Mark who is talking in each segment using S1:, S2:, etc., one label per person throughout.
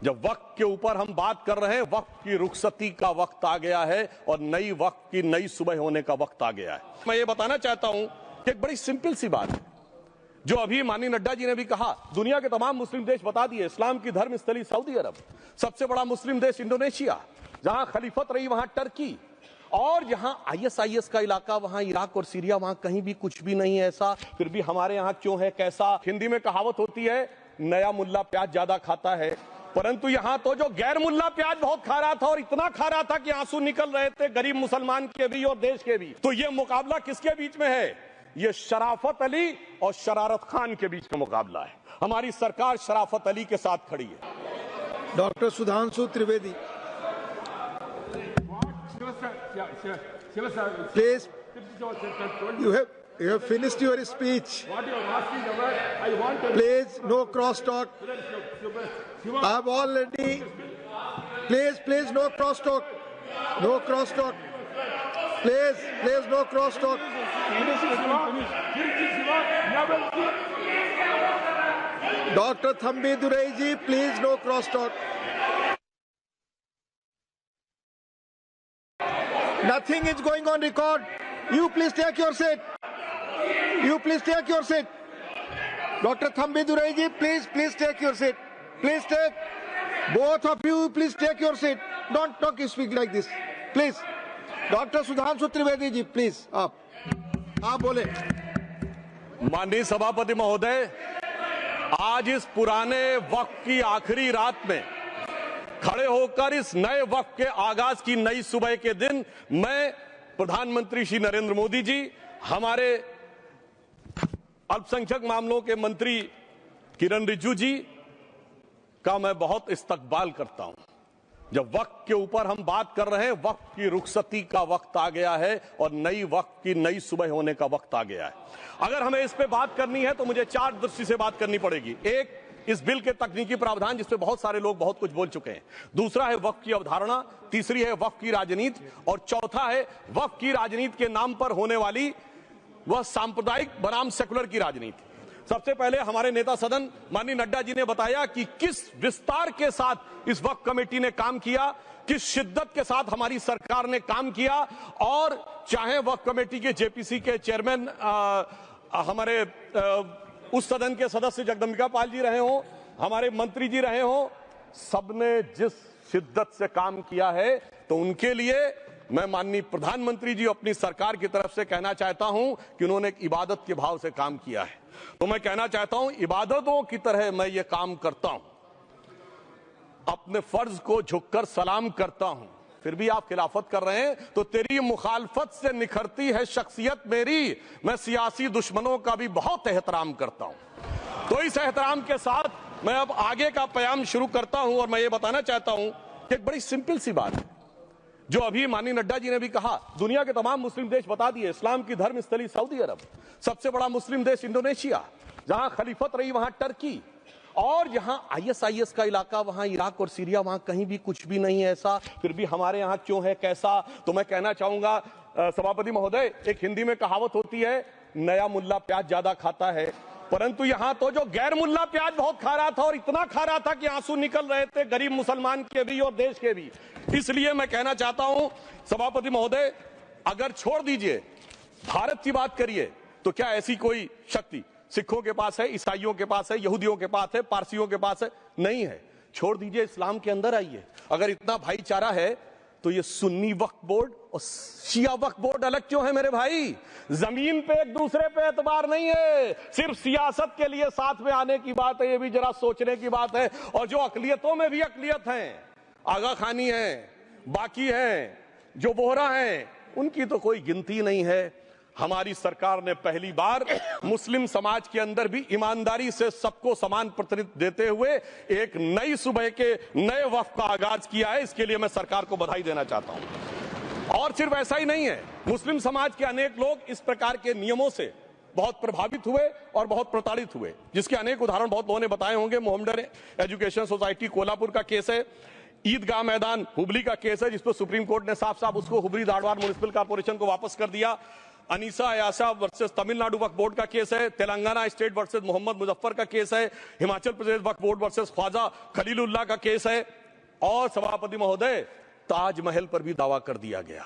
S1: जब वक्त के ऊपर हम बात कर रहे हैं, वक्त की रुखसती का वक्त आ गया है और नई वक्त की नई सुबह होने का वक्त आ गया है। मैं ये बताना चाहता हूं कि एक बड़ी सिंपल सी बात है जो अभी माननीय नड्डा जी ने भी कहा। दुनिया के तमाम मुस्लिम देश बता दिए, इस्लाम की धर्म स्थली सऊदी अरब, सबसे बड़ा मुस्लिम देश इंडोनेशिया, जहां खलीफत रही वहां टर्की, और जहां आईएसआईएस का इलाका वहां इराक और सीरिया, वहां कहीं भी कुछ भी नहीं है ऐसा। फिर भी हमारे यहां क्यों है कैसा? हिंदी में कहावत होती है, नया मुल्ला प्याज ज्यादा खाता है, परंतु यहां तो जो गैर मुल्ला प्याज बहुत खा रहा था और इतना खा रहा था कि आंसू निकल रहे थे गरीब मुसलमान के भी और देश के भी। तो ये मुकाबला किसके बीच में है? ये शराफत अली और शरारत खान के बीच का मुकाबला है। हमारी सरकार शराफत अली के साथ खड़ी है।
S2: Doctor Sudhanshu Trivedi, please, you have finished your speech. Please, no cross talk. I've already. Please, no cross talk. No cross talk. Please, no cross talk. Dr. Thambi Durai ji, please, no cross talk. Nothing is going on record. You please take your seat. You please take your seat. Dr. Thambi Durai ji, please take your seat. Please take. Both of you, please take your seat. Don't speak like this. Please. Dr. Sudhanshu Trivedi ji, please. आप बोले।
S1: माननीय सभापति महोदय, आज इस पुराने वक्त की आखिरी रात में खड़े होकर इस नए वक्त के आगाज की नई सुबह के दिन मैं प्रधानमंत्री श्री नरेंद्र मोदी जी, हमारे अल्पसंख्यक मामलों के मंत्री किरण रिजिजू जी का मैं बहुत इस्तकबाल करता हूं। जब वक्त के ऊपर हम बात कर रहे हैं, वक्त की रुखसती का वक्त आ गया है और नई वक्त की नई सुबह होने का वक्त आ गया है। अगर हमें इस पे बात करनी है तो मुझे चार दृष्टि से बात करनी पड़ेगी। एक, इस बिल के तकनीकी प्रावधान जिस पे बहुत सारे लोग बहुत कुछ बोल चुके हैं। दूसरा है वक्त की अवधारणा, तीसरी है वक्त की राजनीति, और चौथा है वक्त की राजनीति के नाम पर होने वाली वह सांप्रदायिक बनाम सेकुलर की राजनीति। सबसे पहले हमारे नेता सदन माननीय नड्डा जी ने बताया कि किस विस्तार के साथ इस वक्त कमेटी ने काम किया, किस शिद्दत के साथ हमारी सरकार ने काम किया, और चाहे वक्त कमेटी के जेपीसी के चेयरमैन हमारे उस सदन के सदस्य जगदम्बिका पाल जी रहे हो, हमारे मंत्री जी रहे हो, सबने जिस शिद्दत से काम किया है, तो उनके लिए मैं माननीय प्रधानमंत्री जी अपनी सरकार की तरफ से कहना चाहता हूं कि उन्होंने एक इबादत के भाव से काम किया है। तो मैं कहना चाहता हूं, इबादतों की तरह मैं ये काम करता हूं, अपने फर्ज को झुककर सलाम करता हूं, फिर भी आप खिलाफत कर रहे हैं। तो तेरी मुखालफत से निखरती है शख्सियत मेरी, मैं सियासी दुश्मनों का भी बहुत एहतराम करता हूं। तो इस एहतराम के साथ मैं अब आगे का बयान शुरू करता हूं, और मैं ये बताना चाहता हूं कि एक बड़ी सिंपल सी बात है जो अभी माननीय नड्डा जी ने भी कहा। दुनिया के तमाम मुस्लिम देश बता दिए, इस्लाम की धर्म स्थली सऊदी अरब, सबसे बड़ा मुस्लिम देश इंडोनेशिया, जहां खलीफत रही वहां टर्की, और जहां आईएसआईएस का इलाका वहां इराक और सीरिया, वहां कहीं भी कुछ भी नहीं है ऐसा। फिर भी हमारे यहां क्यों है कैसा? तो मैं कहना चाहूंगा सभापति महोदय, एक हिंदी में कहावत होती है, नया मुल्ला प्याज ज्यादा खाता है, परंतु यहां तो जो गैर मुल्ला प्याज बहुत खा रहा था और इतना खा रहा था कि आंसू निकल रहे थे गरीब मुसलमान के भी और देश के भी। इसलिए मैं कहना चाहता हूं सभापति महोदय, अगर छोड़ दीजिए भारत की बात करिए, तो क्या ऐसी कोई शक्ति सिखों के पास है, ईसाइयों के पास है, यहूदियों के पास है, पारसियों के पास है? नहीं है। छोड़ दीजिए, इस्लाम के अंदर आइए। अगर इतना भाईचारा है तो ये सुन्नी वक्फ बोर्ड और शिया वक्फ बोर्ड अलग क्यों है मेरे भाई? जमीन पे एक दूसरे पे एतबार नहीं है, सिर्फ सियासत के लिए साथ में आने की बात है। ये भी जरा सोचने की बात है। और जो अकलियतों में भी अकलियत है, आगा खानी है, बाकी है, जो बोहरा है, उनकी तो कोई गिनती नहीं है। हमारी सरकार ने पहली बार मुस्लिम समाज के अंदर भी ईमानदारी से सबको समान प्रतिनिधित्व देते हुए एक नई सुबह के नए वक्त का आगाज किया है। इसके लिए मैं सरकार को बधाई देना चाहता हूं। और सिर्फ ऐसा ही नहीं है, मुस्लिम समाज के अनेक लोग इस प्रकार के नियमों से बहुत प्रभावित हुए और बहुत प्रताड़ित हुए, जिसके अनेक उदाहरण बहुत लोगों ने बताए होंगे। मोहम्मडन एजुकेशन सोसाइटी कोल्हापुर का केस है, ईदगाह मैदान हुबली का केस है, जिस पर सुप्रीम कोर्ट ने साफ साफ उसको हुबली धारवाड़ म्युनिसिपल कॉर्पोरेशन को वापस कर दिया। अनीसा अयाशा वर्सेस तमिलनाडु वक्फ बोर्ड का केस है, तेलंगाना स्टेट वर्सेस मोहम्मद मुजफ्फर का केस है, हिमाचल प्रदेश वक्फ बोर्ड वर्सेस ख्वाजा खलीलुल्लाह का केस है, और सभापति महोदय ताजमहल पर भी दावा कर दिया गया।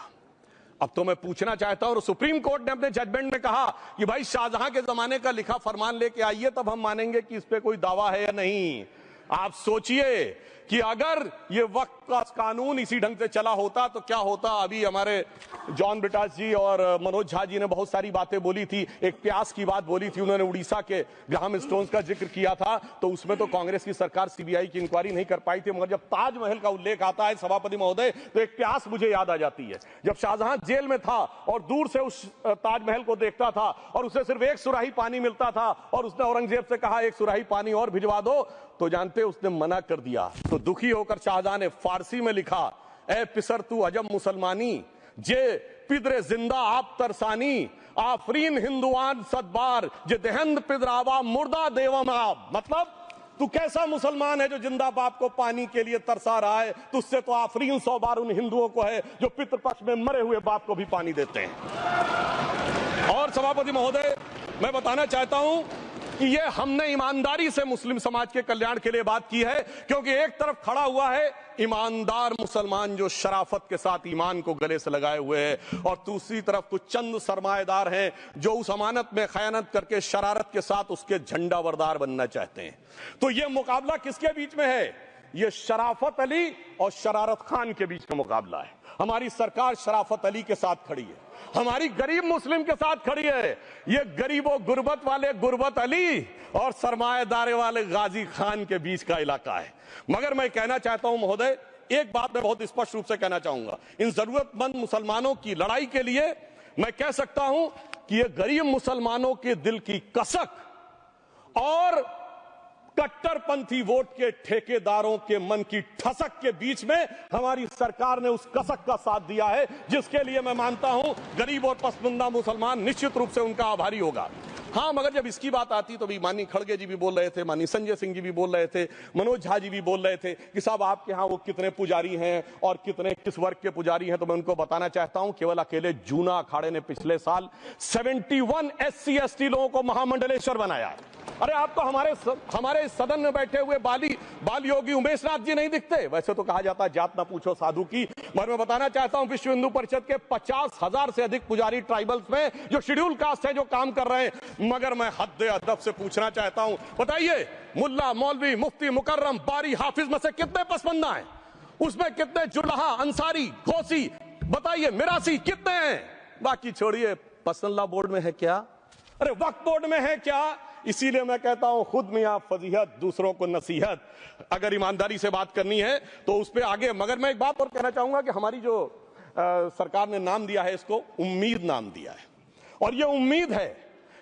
S1: अब तो मैं पूछना चाहता हूं, सुप्रीम कोर्ट ने अपने जजमेंट में कहा कि भाई शाहजहां के जमाने का लिखा फरमान लेके आइए, तब हम मानेंगे कि इस पे कोई दावा है या नहीं। आप सोचिए कि अगर ये वक्त का कानून इसी ढंग से चला होता तो क्या होता। अभी हमारे जॉन ब्रिटास जी और मनोज झा जी ने बहुत सारी बातें बोली थी, एक प्यास की बात बोली थी, उन्होंने उड़ीसा के ग्राहम स्टोन्स का जिक्र किया था, तो उसमें तो कांग्रेस की सरकार सीबीआई की इंक्वायरी नहीं कर पाई थी। मगर जब ताजमहल का उल्लेख आता है सभापति महोदय, तो एक प्यास मुझे याद आ जाती है। जब शाहजहां जेल में था और दूर से उस ताजमहल को देखता था और उसे सिर्फ एक सुराही पानी मिलता था और उसने औरंगजेब से कहा एक सुराही पानी और भिजवा दो, तो जानते उसने मना कर दिया। तो दुखी होकर शाहजहां ने फारसी में लिखा, ए पिसर तू अजम मुसलमानी, जे पिदरे जिंदा आप तरसानी, आफरीन हिंदुआन सदबार, जे देहंद पिदरावा मुर्दा देवम आप। मतलब तू कैसा मुसलमान है जो जिंदा बाप को पानी के लिए तरसा रहा है, तुझसे तो आफरीन 100 बार उन हिंदुओं को है जो पितृपक्ष में मरे हुए बाप को भी पानी देते हैं। और सभापति महोदय, मैं बताना चाहता हूं कि ये हमने ईमानदारी से मुस्लिम समाज के कल्याण के लिए बात की है, क्योंकि एक तरफ खड़ा हुआ है ईमानदार मुसलमान जो शराफत के साथ ईमान को गले से लगाए हुए हैं, और दूसरी तरफ कुछ चंद सरमाएदार हैं जो उस अमानत में खयानत करके शरारत के साथ उसके झंडा बरदार बनना चाहते हैं। तो ये मुकाबला किसके बीच में है? ये शराफत अली और शरारत खान के बीच का मुकाबला है। हमारी सरकार शराफत अली के साथ खड़ी है, हमारी गरीब मुस्लिम के साथ खड़ी है। ये गरीबों गुर्बत वाले गुर्बत अली और सरमाएदारे वाले गाजी खान के बीच का इलाका है। मगर मैं कहना चाहता हूं महोदय, एक बात मैं बहुत स्पष्ट रूप से कहना चाहूंगा, इन जरूरतमंद मुसलमानों की लड़ाई के लिए मैं कह सकता हूं कि ये गरीब मुसलमानों के दिल की कसक और कट्टरपंथी वोट के ठेकेदारों के मन की ठसक के बीच में हमारी सरकार ने उस कसक का साथ दिया है, जिसके लिए मैं मानता हूं गरीब और पसमानदा मुसलमान निश्चित रूप से उनका आभारी होगा। हाँ, मगर जब इसकी बात आती तो भी माननीय खड़गे जी भी बोल रहे थे, माननीय संजय सिंह जी भी बोल रहे थे, मनोज झा जी भी बोल रहे थे कि साहब आपके यहाँ वो कितने पुजारी हैं और कितने किस वर्ग के पुजारी हैं। तो मैं उनको बताना चाहता हूं, केवल अकेले जूना अखाड़े ने पिछले साल 71 SC ST लोगों को महामंडलेश्वर बनाया। अरे आपको हमारे सदन में बैठे हुए बाल योगी उमेश नाथ जी नहीं दिखते? वैसे तो कहा जाता है जात ना पूछो साधु की, मगर मैं बताना चाहता हूं विश्व हिंदू परिषद के 50,000 से अधिक पुजारी ट्राइबल्स में जो शेड्यूल कास्ट है जो काम कर रहे हैं। मगर मैं हद अदब से पूछना चाहता हूं, बताइए मुल्ला मौलवी मुफ्ती मुकर्रम बारी हाफिज में से कितने पसमंदा हैं? उसमें कितने जुल्हा अंसारी घोसी बताइए मिरासी कितने हैं? बाकी छोड़िए, पसंदला बोर्ड में है क्या? अरे वक्फ बोर्ड में है क्या? इसीलिए मैं कहता हूं खुद मियां फजीहत दूसरों को नसीहत। अगर ईमानदारी से बात करनी है तो उस पर आगे। मगर मैं एक बात और कहना चाहूंगा कि हमारी जो सरकार ने नाम दिया है, इसको उम्मीद नाम दिया है, और ये उम्मीद है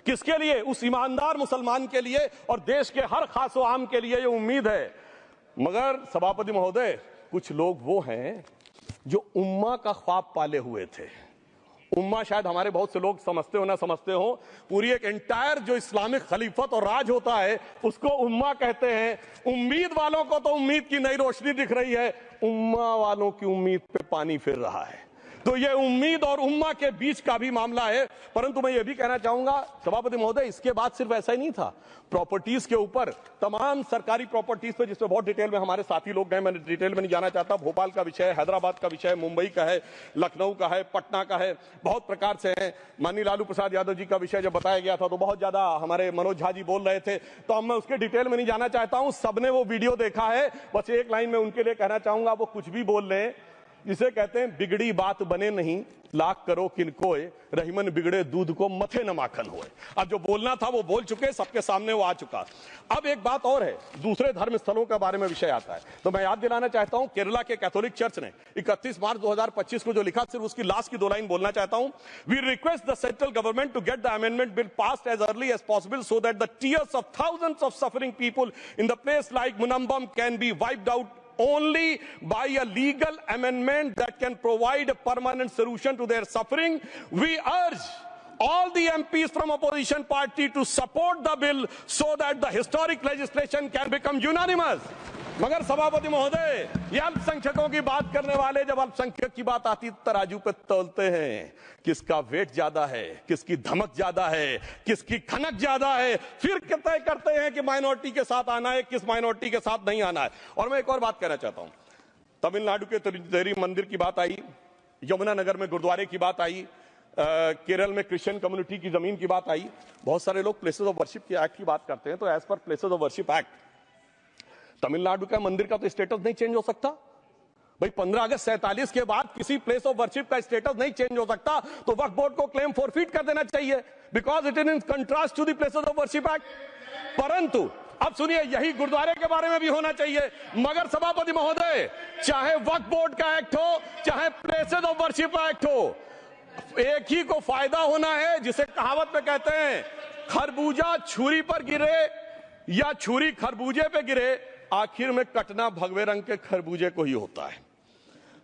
S1: किसके लिए? उस ईमानदार मुसलमान के लिए और देश के हर खास व आम के लिए ये उम्मीद है। मगर सभापति महोदय, कुछ लोग वो हैं जो उम्मा का ख्वाब पाले हुए थे। उम्मा शायद हमारे बहुत से लोग समझते हो ना समझते हो, पूरी एक एंटायर जो इस्लामिक खलीफत और राज होता है उसको उम्मा कहते हैं। उम्मीद वालों को तो उम्मीद की नई रोशनी दिख रही है, उम्मा वालों की उम्मीद पे पानी फिर रहा है। तो ये उम्मीद और उम्मा के बीच का भी मामला है। परंतु मैं ये भी कहना चाहूंगा सभापति महोदय, इसके बाद सिर्फ ऐसा ही नहीं था, प्रॉपर्टीज के ऊपर, तमाम सरकारी प्रॉपर्टीज पे जिसमें बहुत डिटेल में हमारे साथी लोग गए, मैं डिटेल में नहीं जाना चाहता। भोपाल का विषय है, हैदराबाद का विषय है, मुंबई का है, लखनऊ का है, पटना का है, बहुत प्रकार से है। माननीय लालू प्रसाद यादव जी का विषय जब बताया गया था तो बहुत ज्यादा हमारे मनोज झा जी बोल रहे थे, तो अब मैं उसके डिटेल में नहीं जाना चाहता हूं। सबने वो वीडियो देखा है। बस एक लाइन में उनके लिए कहना चाहूंगा, वो कुछ भी बोल रहे हैं, जिसे कहते हैं बिगड़ी बात बने नहीं, लाख करो किनकोए, रहीमन बिगड़े दूध को मथे न माखन होए। अब जो बोलना था वो बोल चुके, सबके सामने वो आ चुका। अब एक बात और है, दूसरे धर्म स्थलों के बारे में विषय आता है, तो मैं याद दिलाना चाहता हूं केरला के कैथोलिक चर्च ने 31 मार्च 2025 को जो लिखा, सिर्फ उसकी लास्ट की 2 लाइन बोलना चाहता हूं। We request the central government to get the amendment bill passed as early as possible so that the tears of thousands of suffering people in the place like Munambam can be wiped out only by a legal amendment that can provide a permanent solution to their suffering. We urge all the MPs from opposition party to support the bill so that the historic legislation can become unanimous. मगर सभापति महोदय, ये अल्पसंख्यकों की बात करने वाले जब अल्पसंख्यक की बात आती तराजू पे तौलते हैं, किसका वेट ज्यादा है, किसकी धमक ज्यादा है, किसकी खनक ज्यादा है, फिर तय करते हैं कि माइनॉरिटी के साथ आना है, किस माइनॉरिटी के साथ नहीं आना है। और मैं एक और बात कहना चाहता हूं, तमिलनाडु के तिरुचेरी मंदिर की बात आई, यमुनानगर में गुरुद्वारे की बात आई, केरल में क्रिश्चियन कम्युनिटी की जमीन की बात आई। बहुत सारे लोग प्लेसेस ऑफ वर्शिप के एक्ट की बात करते हैं, तो as per places of worship act Tamil Nadu का मंदिर का तो स्टेटस नहीं चेंज हो सकता भाई। 15 अगस्त 47 के बाद किसी प्लेस ऑफ वर्शिप का स्टेटस नहीं चेंज हो सकता, तो वक्फ बोर्ड को क्लेम फॉरफिट कर देना चाहिए, because it is in contrast to the places of worship act. परंतु अब सुनिए, यही गुरुद्वारे के बारे में भी होना चाहिए। मगर सभापति महोदय, चाहे वक्फ बोर्ड का एक्ट हो, चाहे प्लेसेस ऑफ वर्शिप एक्ट हो, एक ही को फायदा होना है, जिसे कहावत में कहते हैं खरबूजा छुरी पर गिरे या छुरी खरबूजे पे गिरे, आखिर में कटना भगवे रंग के खरबूजे को ही होता है।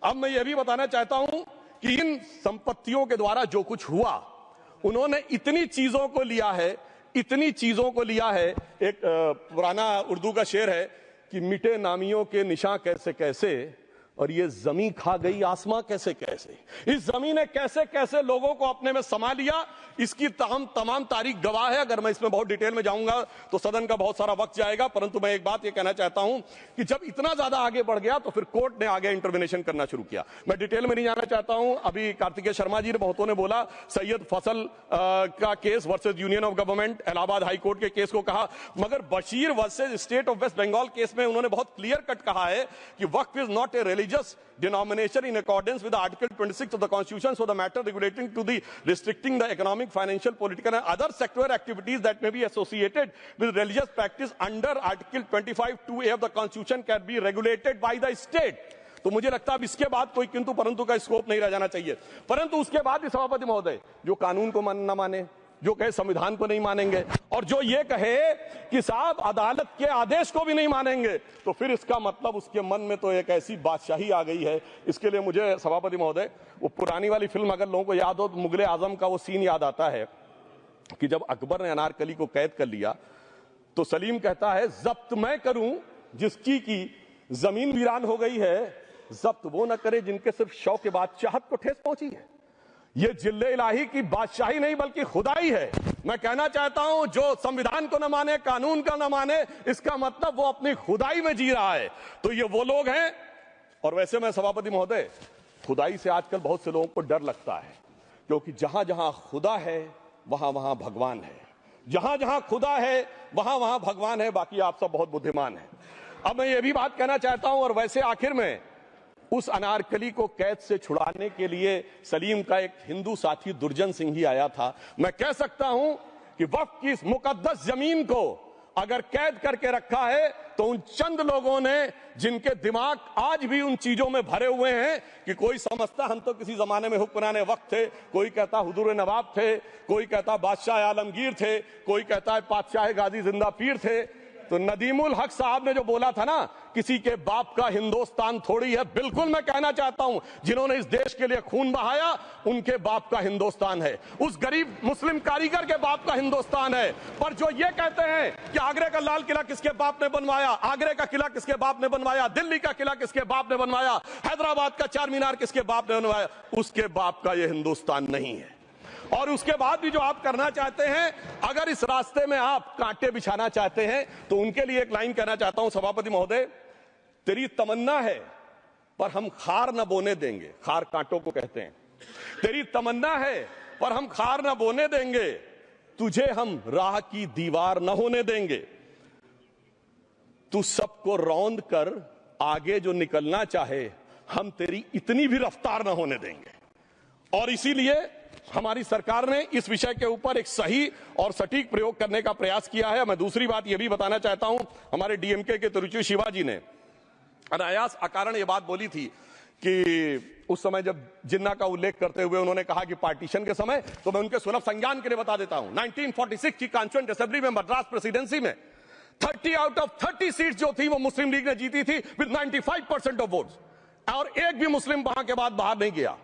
S1: अब मैं यह भी बताना चाहता हूं कि इन संपत्तियों के द्वारा जो कुछ हुआ, उन्होंने इतनी चीजों को लिया है, इतनी चीजों को लिया है। एक पुराना उर्दू का शेर है कि मिटे नामियों के निशान कैसे कैसे, और ये जमीन खा गई आसमां कैसे कैसे। इस जमीन ने कैसे कैसे लोगों को अपने में समा लिया, इसकी तमाम तारीख गवाह है। अगर मैं इसमें बहुत डिटेल में जाऊंगा तो सदन का बहुत सारा वक्त जाएगा, परंतु मैं एक बात ये कहना चाहता हूं कि जब इतना ज्यादा आगे बढ़ गया तो फिर कोर्ट ने आगे इंटरवेंशन करना शुरू किया। मैं डिटेल में नहीं जाना चाहता हूं। अभी कार्तिकेय शर्मा जी ने बहुतों ने बोला सैयद फसल का case versus Union of Government, Allahabad High Court के केस को कहा, मगर Bashir versus State of West Bengal case में उन्होंने बहुत क्लियर कट कहा है कि waqf is not a religious denomination in accordance with Article 26 of the Constitution, so the matter relating to the restricting the economic, financial, political and other sectoral activities that may be associated with religious practice under Article 25(2)(a) of the Constitution can be regulated by the state. तो मुझे लगता है इसके बाद कोई किंतु परंतु का स्कोप नहीं रह जाना चाहिए। परंतु उसके बाद भी सभापति महोदय, जो कानून को न माने, जो कहे संविधान को नहीं मानेंगे, और जो ये कहे कि साहब अदालत के आदेश को भी नहीं मानेंगे, तो फिर इसका मतलब उसके मन में तो एक ऐसी बादशाही आ गई है। इसके लिए मुझे सभापति महोदय, वो पुरानी वाली फिल्म अगर लोगों को याद हो तो मुगले आजम का वो सीन याद आता है कि जब अकबर ने अनारकली को कैद कर लिया तो सलीम कहता है जब्त मैं करूं जिसकी की जमीन वीरान हो गई है, जब्त वो न करे जिनके सिर्फ शौक के बाद चाहत को ठेस पहुंची है। ये जिल्ले इलाही की बादशाही नहीं बल्कि खुदाई है। मैं कहना चाहता हूं जो संविधान को न माने, कानून का न माने, इसका मतलब वो अपनी खुदाई में जी रहा है। तो ये वो लोग हैं। और वैसे मैं सभापति महोदय, खुदाई से आजकल बहुत से लोगों को डर लगता है, क्योंकि जहां जहां खुदा है वहां वहां भगवान है, जहां जहां खुदा है वहां वहां भगवान है। बाकी आप सब बहुत बुद्धिमान हैं। अब मैं ये भी बात कहना चाहता हूं, और वैसे आखिर में उस अनारकली को कैद से छुड़ाने के लिए सलीम का एक हिंदू साथी दुर्जन सिंह ही आया था। मैं कह सकता हूं कि वक्फ की इस मुकद्दस जमीन को अगर कैद करके रखा है तो उन चंद लोगों ने जिनके दिमाग आज भी उन चीजों में भरे हुए हैं कि कोई समझता हम तो किसी जमाने में हुक्मरान वक्त थे, कोई कहता हुजूर नवाब थे, कोई कहता बादशाह आलमगीर थे, कोई कहता है बादशाह गाजी जिंदा पीर थे। तो नदीमुल हक साहब ने जो बोला था ना, किसी के बाप का हिंदुस्तान थोड़ी है, बिल्कुल मैं कहना चाहता हूं जिन्होंने इस देश के लिए खून बहाया उनके बाप का हिंदुस्तान है, उस गरीब मुस्लिम कारीगर के बाप का हिंदुस्तान है। पर जो ये कहते हैं कि आगरे का लाल किला किसके बाप ने बनवाया, आगरे का किला किसके बाप ने बनवाया, दिल्ली का किला किसके बाप ने बनवाया, हैदराबाद का चार मीनार किसके बाप ने बनवाया, उसके बाप का ये हिंदुस्तान नहीं है। और उसके बाद भी जो आप करना चाहते हैं, अगर इस रास्ते में आप कांटे बिछाना चाहते हैं, तो उनके लिए एक लाइन कहना चाहता हूं सभापति महोदय, तेरी तमन्ना है पर हम खार न बोने देंगे, खार कांटों को कहते हैं, तेरी तमन्ना है पर हम खार न बोने देंगे, तुझे हम राह की दीवार न होने देंगे, तू सबको रौंद कर आगे जो निकलना चाहे हम तेरी इतनी भी रफ्तार न होने देंगे। और इसीलिए हमारी सरकार ने इस विषय के ऊपर एक सही और सटीक प्रयोग करने का प्रयास किया है। मैं दूसरी बात यह भी बताना चाहता हूं, हमारे डीएमके के तिरुचि शिवाजी ने अनायास अकारण ये बात बोली थी कि उस समय जब जिन्ना का उल्लेख करते हुए उन्होंने कहा कि पार्टीशन के समय, तो मैं उनके सुलभ संज्ञान के लिए बता देता हूं, 1946 की कॉन्स्टिट्यूएंट असेंबली में मद्रास प्रेसिडेंसी में 30 आउट ऑफ 30 सीट जो थी वो मुस्लिम लीग ने जीती थी विद 95% ऑफ वोट्स, और एक भी मुस्लिम वहां के बाद बाहर नहीं गया।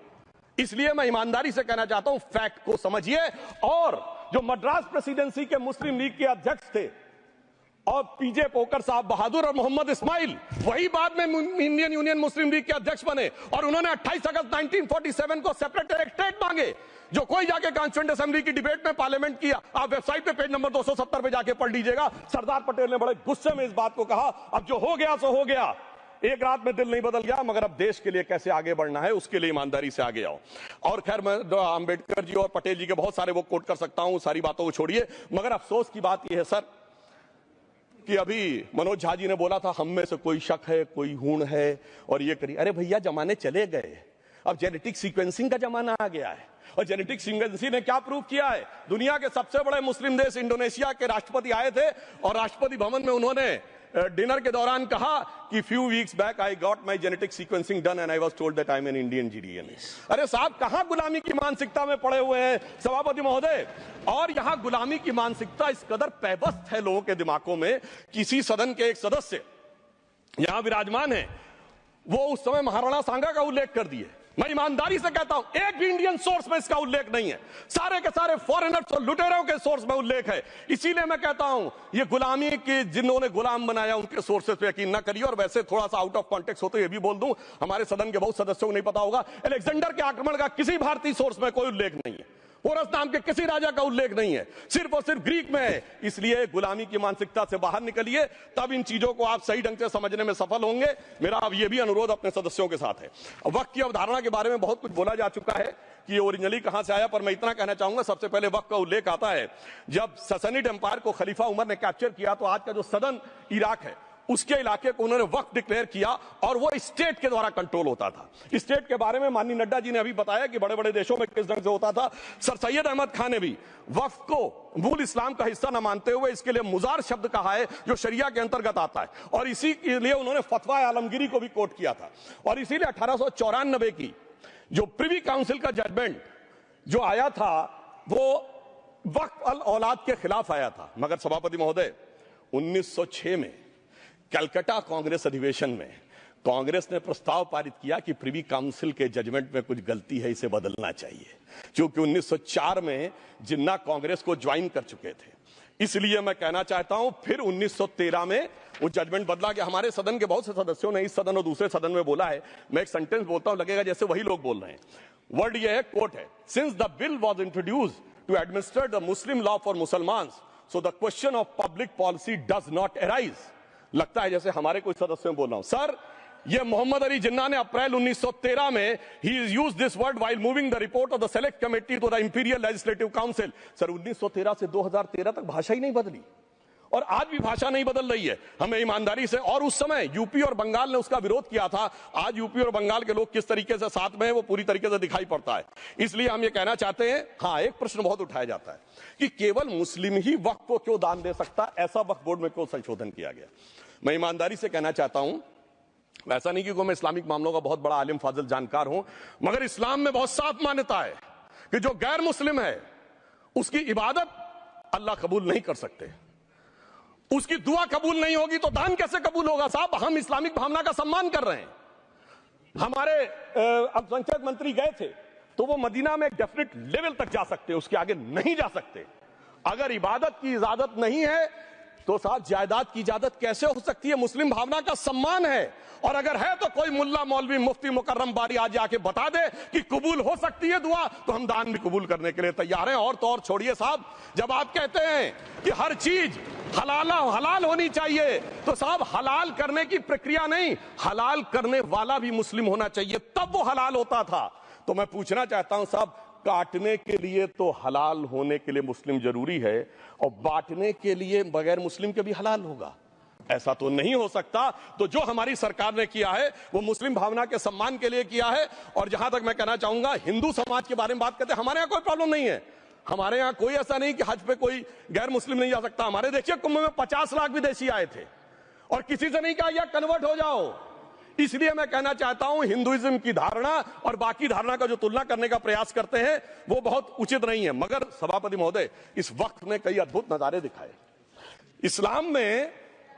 S1: इसलिए मैं ईमानदारी से कहना चाहता हूं, फैक्ट को समझिए। और जो मद्रास प्रेसिडेंसी के मुस्लिम लीग के अध्यक्ष थे और पीजे पोकर साहब बहादुर और मोहम्मद इस्माइल वही बाद में इंडियन यूनियन मुस्लिम लीग के अध्यक्ष बने और उन्होंने 28 अगस्त 1947 को सेपरेट स्टेट मांगे, जो कोई जाके कॉन्स्टिट्यूएंट असेंबली की डिबेट में पार्लियामेंट किया। आप वेबसाइट पे पेज नंबर 270 पे जाके पढ़ लीजिएगा। सरदार पटेल ने बड़े गुस्से में इस बात को कहा, अब जो हो गया सो हो गया, एक रात में दिल नहीं बदल गया, मगर अब देश के लिए कैसे आगे बढ़ना है उसके लिए ईमानदारी से आगे आओ। और खैर मैं अंबेडकर जी और पटेल जी के बहुत सारे वो कोट कर सकता हूं, सारी बातों को छोड़िए, मगर अफसोस की बात यह है सर कि अभी मनोज झा जी ने बोला था हम में से कोई शक है, कोई हूण है और ये करिए। अरे भैया जमाने चले गए, अब जेनेटिक सीक्वेंसिंग का जमाना आ गया है और जेनेटिक सीक्वेंसिंग ने क्या प्रूव किया है। दुनिया के सबसे बड़े मुस्लिम देश इंडोनेशिया के राष्ट्रपति आए थे और राष्ट्रपति भवन में उन्होंने डिनर के दौरान कहा कि few weeks back I got my genetic sequencing done and I was told that I am an Indian GDNA. अरे साहब कहां गुलामी की मानसिकता में पड़े हुए हैं सभापति महोदय। और यहां गुलामी की मानसिकता इस कदर पैबस्त है लोगों के दिमागों में। किसी सदन के एक सदस्य यहां विराजमान है, वो उस समय महाराणा सांगा का उल्लेख कर दिए। मैं ईमानदारी से कहता हूं एक भी इंडियन सोर्स में इसका उल्लेख नहीं है, सारे के सारे फॉरेनर्स और लुटेरों के सोर्स में उल्लेख है। इसीलिए मैं कहता हूं ये गुलामी के जिन्होंने गुलाम बनाया उनके सोर्सेस पे यकीन न करिए। और वैसे थोड़ा सा आउट ऑफ कॉन्टेक्स्ट हो तो ये भी बोल दूं, हमारे सदन के बहुत सदस्यों को नहीं पता होगा, अलेक्जेंडर के आक्रमण का किसी भारतीय सोर्स में कोई उल्लेख नहीं है, पोरस नाम के किसी राजा का उल्लेख नहीं है, सिर्फ और सिर्फ ग्रीक में है। इसलिए गुलामी की मानसिकता से बाहर निकलिए, तब इन चीजों को आप सही ढंग से समझने में सफल होंगे। मेरा अब यह भी अनुरोध अपने सदस्यों के साथ है। वक्त की अवधारणा के बारे में बहुत कुछ बोला जा चुका है कि ये ओरिजिनली कहां से आया, पर मैं इतना कहना चाहूंगा सबसे पहले वक्त का उल्लेख आता है जब ससनिड एम्पायर को खलीफा उमर ने कैप्चर किया तो आज का जो सदन इराक है उसके इलाके को उन्होंने वक्फ डिक्लेयर किया और वो स्टेट के द्वारा कंट्रोल होता था। स्टेट के बारे में माननीय नड्डा जी ने अभी बताया कि बड़े बड़े देशों में किस ढंग से होता था। सर सैयद अहमद खान ने भी वक्फ को मूल इस्लाम का हिस्सा न मानते हुए इसके लिए मुजार शब्द कहा है जो शरिया के अंतर्गत आता है और इसी के लिए उन्होंने फतवा आलमगीरी को भी कोट किया था। और इसीलिए 1894 की जो प्रिवी काउंसिल का जजमेंट जो आया था वो वक्फ अल औलाद के खिलाफ आया था। मगर सभापति महोदय 1906 में कलकत्ता कांग्रेस अधिवेशन में कांग्रेस ने प्रस्ताव पारित किया कि प्रिवी काउंसिल के जजमेंट में कुछ गलती है, इसे बदलना चाहिए। क्योंकि 1904 में जिन्ना कांग्रेस को ज्वाइन कर चुके थे, इसलिए मैं कहना चाहता हूं फिर 1913 में वो जजमेंट बदला कि हमारे सदन के बहुत से सदस्यों ने इस सदन और दूसरे सदन में बोला है। मैं एक सेंटेंस बोलता हूं, लगेगा जैसे वही लोग बोल रहे हैं। वर्ड ये है, कोट है, since the bill was introduce to administer the Muslim law for मुसलमान so the question of public policy does not arise. लगता है जैसे हमारे कुछ सदस्यों में बोल रहा हूं। सर ये मोहम्मद अली जिन्ना ने अप्रैल 1913 में he is use this word while moving the report of the select committee to the imperial legislative council. Sir 1913 से 2013 तक भाषा ही नहीं बदली और आज भी भाषा नहीं बदल रही है। हमें ईमानदारी से, और उस समय यूपी और बंगाल ने उसका विरोध किया था, आज यूपी और बंगाल के लोग किस तरीके से साथ में है वो पूरी तरीके से दिखाई पड़ता है। इसलिए हम ये कहना चाहते हैं, हाँ एक प्रश्न बहुत उठाया जाता है कि केवल मुस्लिम ही वक्फ को क्यों दान दे सकता, ऐसा वक्फ बोर्ड में क्यों संशोधन किया गया। मैं ईमानदारी से कहना चाहता हूं, ऐसा नहीं कि मैं इस्लामिक मामलों का बहुत बड़ा आलिम फाजिल जानकार हूं, मगर इस्लाम में बहुत साफ मान्यता है कि जो गैर मुस्लिम है उसकी इबादत अल्लाह कबूल नहीं कर सकते, उसकी दुआ कबूल नहीं होगी तो दान कैसे कबूल होगा। साहब हम इस्लामिक भावना का सम्मान कर रहे हैं। हमारे अल्पसंख्यक मंत्री गए थे तो वो मदीना में एक डेफिनेट लेवल तक जा सकते, उसके आगे नहीं जा सकते। अगर इबादत की इजाजत नहीं है तो साथ जायदाद की इजाजत कैसे हो सकती है। मुस्लिम भावना का सम्मान है, और अगर है तो कोई मुल्ला मौलवी मुफ्ती मुकर्रम बारी आज आके बता दे कि कबूल हो सकती है दुआ, तो हम दान भी कबूल करने के लिए तैयार हैं। और तो और छोड़िए साहब, जब आप कहते हैं कि हर चीज हलाल होनी चाहिए, तो साहब हलाल करने की प्रक्रिया नहीं, हलाल करने वाला भी मुस्लिम होना चाहिए, तब वो हलाल होता था। तो मैं पूछना चाहता हूं साहब, काटने के लिए तो हलाल होने के लिए मुस्लिम जरूरी है और बांटने के लिए बगैर मुस्लिम के भी हलाल होगा, ऐसा तो नहीं हो सकता। तो जो हमारी सरकार ने किया है वो मुस्लिम भावना के सम्मान के लिए किया है। और जहां तक मैं कहना चाहूंगा, हिंदू समाज के बारे में बात करते हैं, हमारे यहां कोई प्रॉब्लम नहीं है। हमारे यहां कोई ऐसा नहीं कि हज पे कोई गैर मुस्लिम नहीं जा सकता। हमारे देखिए कुंभ में 50 लाख विदेशी आए थे और किसी से नहीं कहा या कन्वर्ट हो जाओ। इसलिए मैं कहना चाहता हूं, हिंदुइज्म की धारणा और बाकी धारणा का जो तुलना करने का प्रयास करते हैं वो बहुत उचित नहीं है। मगर सभापति महोदय, इस वक्त ने कई अद्भुत नजारे दिखाए। इस्लाम में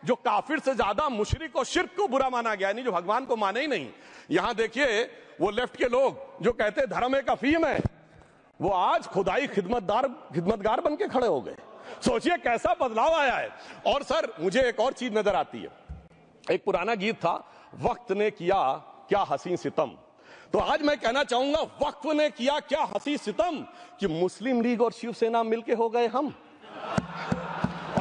S1: जो काफिर से ज्यादा मुशरिक और शिर्क को बुरा माना गया, नहीं जो भगवान को माने ही नहीं। यहां देखिए वो लेफ्ट के लोग जो कहते धर्म एक अफीम है, वो आज खुदाई खिदमतगार बन के खड़े हो गए। सोचिए कैसा बदलाव आया है। और सर मुझे एक और चीज नजर आती है, एक पुराना गीत था, वक्त ने किया क्या हसी सितम। तो आज मैं कहना चाहूंगा वक्त ने किया क्या हसी सितम कि मुस्लिम लीग और शिवसेना मिलके हो गए हम।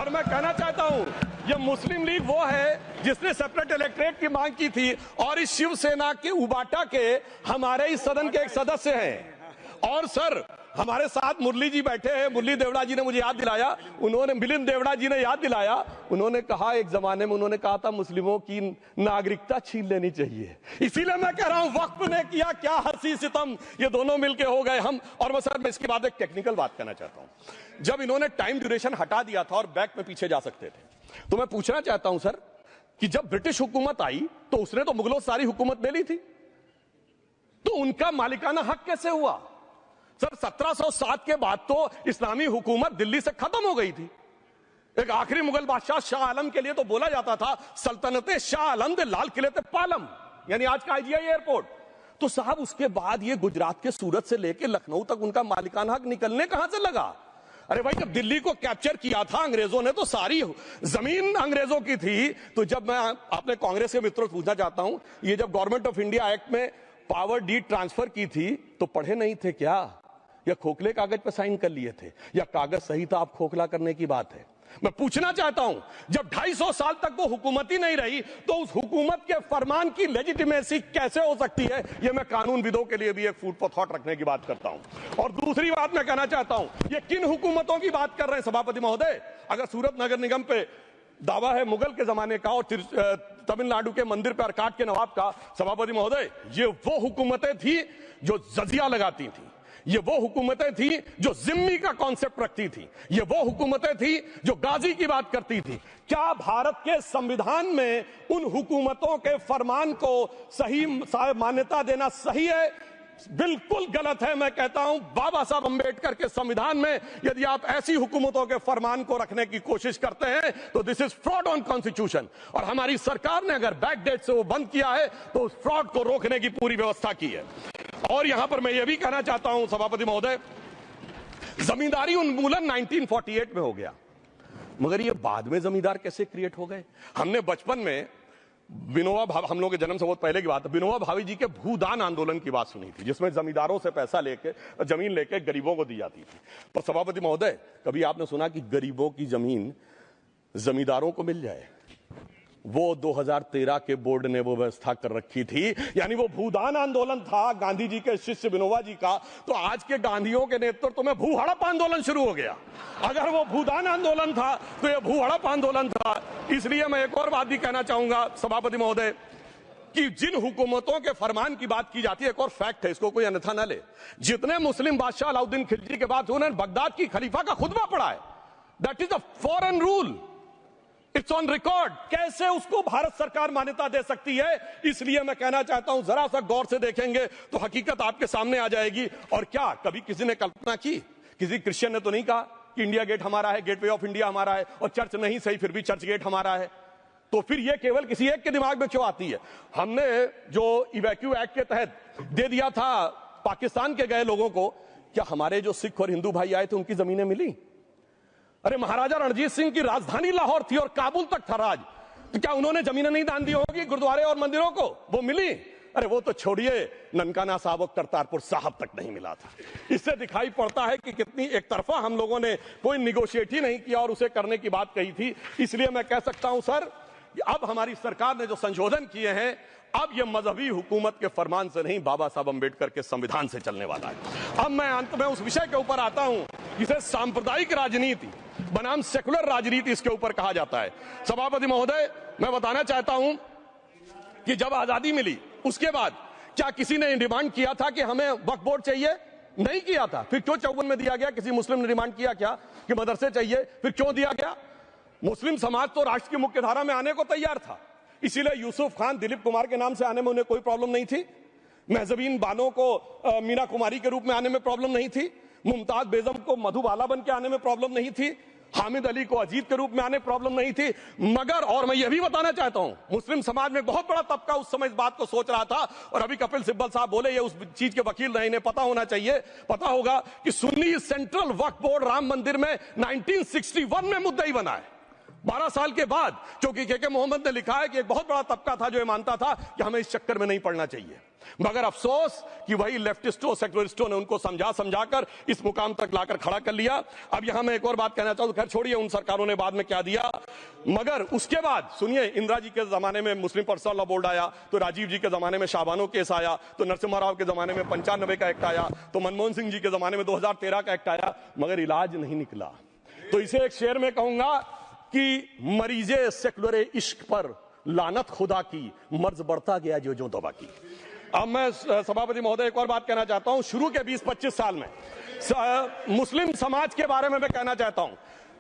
S1: और मैं कहना चाहता हूं ये मुस्लिम लीग वो है जिसने सेपरेट इलेक्टोरेट की मांग की थी और इस शिवसेना के उबाटा के हमारे इस सदन के एक सदस्य हैं। और सर हमारे साथ मुरली जी बैठे हैं, मुरली देवड़ा जी ने मुझे याद दिलाया, उन्होंने मिलिंद देवड़ा जी ने याद दिलाया, उन्होंने कहा एक जमाने में उन्होंने कहा था मुस्लिमों की नागरिकता छीन लेनी चाहिए। इसीलिए मैं कह रहा हूं वक्त ने किया क्या हसी सितम, ये दोनों मिलके हो गए हम। और मैं सर मैं इसके बाद एक टेक्निकल बात करना चाहता हूं, जब इन्होंने टाइम ड्यूरेशन हटा दिया था और बैक में पीछे जा सकते थे, तो मैं पूछना चाहता हूं सर कि जब ब्रिटिश हुकूमत आई तो उसने तो मुगलों सारी हुकूमत ले ली थी, तो उनका मालिकाना हक कैसे हुआ? सर 1707 के बाद तो इस्लामी हुकूमत दिल्ली से खत्म हो गई थी। एक आखिरी मुगल बादशाह शाह आलम के लिए तो बोला जाता था सल्तनते शाह आलम दे लाल किले ते पालम, यानी आज का IGI एयरपोर्ट। तो साहब उसके बाद ये गुजरात के सूरत से लेकर लखनऊ तक उनका मालिकाना हक निकलने कहां से लगा? अरे भाई जब दिल्ली को कैप्चर किया था अंग्रेजों ने तो सारी जमीन अंग्रेजों की थी। तो जब मैं अपने कांग्रेस के मित्रों से पूछना चाहता हूं, ये जब गवर्नमेंट ऑफ इंडिया एक्ट में पावर डीड ट्रांसफर की थी तो पढ़े नहीं थे क्या, या खोखले कागज पर साइन कर लिए थे, या कागज सही था आप खोखला करने की बात है? मैं पूछना चाहता हूं जब 250 साल तक वो हुकूमत ही नहीं रही तो उस हुकूमत के फरमान की लेजिटिमेसी कैसे हो सकती है? ये मैं कानूनविदों के लिए भी एक फूड फॉर थॉट रखने की बात करता हूं। और दूसरी बात मैं कहना चाहता हूं, ये किन हुकूमतों की बात कर रहे हैं सभापति महोदय? अगर सूरत नगर निगम पे दावा है मुगल के जमाने का और तमिलनाडु के मंदिर पर अरकाट के नवाब का, सभापति महोदय ये वो हुकूमतें थी जो जजिया लगाती थी, ये वो हुकूमतें थी जो जिम्मी का कॉन्सेप्ट रखती थी, ये वो हुकूमतें थी जो गाजी की बात करती थी। क्या भारत के संविधान में उन हुकूमतों के फरमान को सही मान्यता देना सही है? बिल्कुल गलत है। मैं कहता हूं बाबा साहब अंबेडकर के संविधान में यदि आप ऐसी हुकूमतों के फरमान को रखने की कोशिश करते हैं तो this is fraud on constitution. और हमारी सरकार ने अगर बैकडेट से वो बंद किया है तो उस फ्रॉड को रोकने की पूरी व्यवस्था की है। और यहां पर मैं ये भी कहना चाहता हूं सभापति महोदय, जमींदारी उन्मूलन 1948 में हो गया, मगर ये बाद में जमींदार कैसे क्रिएट हो गए? हमने बचपन में विनोबा भावे, हम लोग के जन्म से बहुत पहले की बात है, विनोबा भावे जी के भूदान आंदोलन की बात सुनी थी, जिसमें जमींदारों से पैसा लेके जमीन लेके गरीबों को दी जाती थी। पर सभापति महोदय कभी आपने सुना कि गरीबों की जमीन जमींदारों को मिल जाए? वो 2013 के बोर्ड ने वो व्यवस्था कर रखी थी, यानी वो भूदान आंदोलन था गांधी जी के शिष्य विनोबा जी का। तो आज के गांधियों के नेतृत्व में भू हड़प आंदोलन शुरू हो गया। अगर वो भूदान आंदोलन था तो ये भू हड़प आंदोलन था। इसलिए मैं एक और बात भी कहना चाहूंगा सभापति महोदय कि जिन हुकूमतों के फरमान की बात की जाती है, एक और फैक्ट है, इसको कोई अन्यथा न ले, जितने मुस्लिम बादशाह अलाउद्दीन खिलजी के बाद उन्होंने बगदाद की खलीफा का खुतबा पढ़ा है, that is a foreign rule, it's on record. कैसे उसको भारत सरकार मान्यता दे सकती है? इसलिए मैं कहना चाहता हूं जरा सा गौर से देखेंगे तो हकीकत आपके सामने आ जाएगी। और क्या कभी किसी ने कल्पना की, किसी क्रिश्चियन ने तो नहीं कहा कि इंडिया गेट हमारा है, गेटवे ऑफ इंडिया हमारा है, और चर्च नहीं सही फिर भी चर्च गेट हमारा है? तो फिर यह केवल किसी एक के दिमाग में क्यों आती है? हमने जो इवैक्यू एक्ट के तहत दे दिया था पाकिस्तान के गए लोगों को, क्या हमारे जो सिख और हिंदू भाई आए थे उनकी जमीनें मिली? अरे महाराजा रणजीत सिंह की राजधानी लाहौर थी और काबुल तक था राज, तो क्या उन्होंने जमीनें नहीं दान दी होगी गुरुद्वारे और मंदिरों को? वो मिली? अरे वो तो छोड़िए, ननकाना साहब और करतारपुर साहब तक नहीं मिला था। इससे दिखाई पड़ता है कि कितनी एक तरफा हम लोगों ने कोई निगोशिएट ही नहीं किया और उसे करने की बात कही थी। इसलिए मैं कह सकता हूं सर, अब हमारी सरकार ने जो संशोधन किए हैं, अब यह मजहबी हुकूमत के फरमान से नहीं, बाबा साहब अंबेडकर के संविधान से चलने वाला है। अब मैं अंत में उस विषय के ऊपर आता हूं जिसे सांप्रदायिक राजनीति बनाम सेकुलर राजनीति इसके ऊपर कहा जाता है। सभापति महोदय मैं बताना चाहता हूं कि जब आजादी मिली उसके बाद क्या किसी ने डिमांड किया था कि हमें वक्फ बोर्ड चाहिए? नहीं किया था। फिर क्यों 54 में दिया गया? किसी मुस्लिम ने डिमांड किया क्या कि मदरसे चाहिए? फिर क्यों दिया गया? मुस्लिम समाज तो राष्ट्र की मुख्य धारा में आने को तैयार था, इसीलिए यूसुफ खान, दिलीप कुमार के नाम से आने में उन्हें कोई प्रॉब्लम नहीं थी। महजबीन बानो को मीना कुमारी के रूप में आने में प्रॉब्लम नहीं थी। मुमताज बेगम को मधुबाला बन के आने में प्रॉब्लम नहीं थी। हामिद अली को अजीत के रूप में आने प्रॉब्लम नहीं थी। मगर और मैं यह भी बताना चाहता हूं, मुस्लिम समाज में बहुत बड़ा तबका उस समय इस बात को सोच रहा था, और अभी कपिल सिब्बल साहब बोले, ये उस चीज के वकील नहीं, इन्हें पता होना चाहिए, पता होगा कि सुन्नी सेंट्रल वक्फ बोर्ड राम मंदिर में 1961 में मुद्दई बना है, 12 साल के बाद, क्योंकि के मोहम्मद ने लिखा है कि एक बहुत बड़ा तबका था जो ये मानता था कि हमें इस चक्कर में नहीं पड़ना चाहिए। मगर अफसोस कि वही लेफ्टिस्टों सेक्युलरिस्टों ने उनको समझाकर इस मुकाम तक लाकर खड़ा कर लिया। अब यहां मैं एक और बात कहना चाहूं, खैर छोड़िए उन सरकारों ने बाद में क्या दिया, मगर उसके बाद सुनिए, इंदिरा जी के जमाने में मुस्लिम पर्सनल लॉ बोर्ड आया, तो राजीव जी के जमाने में शाबानो केस आया, तो नरसिम्हा राव के जमाने में 95 का एक्ट आया, तो मनमोहन सिंह जी के जमाने में 2013 का एक्ट आया, मगर इलाज नहीं निकला। तो इसे एक शेर में कहूंगा कि मरीजे सेकुलर इश्क पर लानत खुदा की, मर्ज बढ़ता गया जो दवा की। अब मैं सभापति महोदय एक और बात कहना चाहता हूं, शुरू के 20-25 साल में मुस्लिम समाज के बारे में मैं कहना चाहता हूं,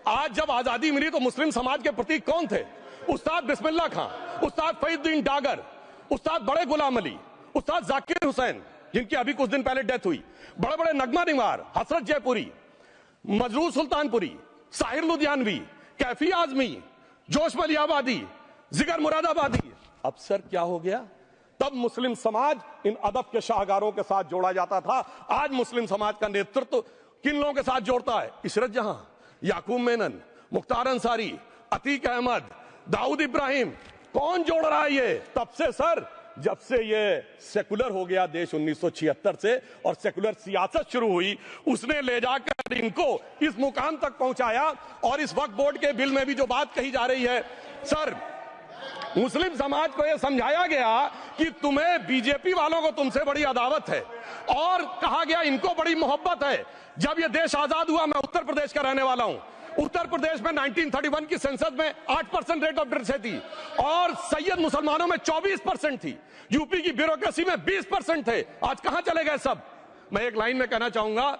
S1: आज जब आजादी मिली तो मुस्लिम समाज के प्रतीक कौन थे? उस्ताद बिस्मिल्लाह खां, उस्ताद फरीदुद्दीन डागर, उस्ताद बड़े गुलाम अली, उस्ताद जाकिर हुसैन, जिनकी अभी कुछ दिन पहले डेथ हुई, बड़े बड़े नगमा निवार, हसरत जयपुरी, मजरूर सुल्तानपुरी, साहिर लुधियानवी, कैफी आजमी, जोश मलियाबादी, जिगर मुरादाबादी। अब सर क्या हो गया? तब मुस्लिम समाज इन अदब के शाहकारों के साथ जोड़ा जाता था। आज मुस्लिम समाज का नेतृत्व किन लोगों के साथ जोड़ता है? इशरत जहां, याकूब मेनन, मुख्तार अंसारी, अतीक अहमद, दाऊद इब्राहिम, कौन जोड़ रहा है ये? तब से सर, जब से ये सेकुलर हो गया देश 1976 से, और सेकुलर सियासत शुरू हुई, उसने ले जाकर इनको इस मुकाम तक पहुंचाया। और इस वक्फ बोर्ड के बिल में भी जो बात कही जा रही है, सर मुस्लिम समाज को यह समझाया गया कि तुम्हें बीजेपी वालों को तुमसे बड़ी अदावत है, और कहा गया इनको बड़ी मोहब्बत है। जब यह देश आजाद हुआ, मैं उत्तर प्रदेश का रहने वाला हूं, उत्तर प्रदेश में 1931 की संसद में 8% रेट ऑफ डेथ थी, और सैयद मुसलमानों में 24% थी, यूपी की ब्यूरोक्रेसी में 20% थे। आज कहां चले गए सब? मैं एक लाइन में कहना चाहूंगा,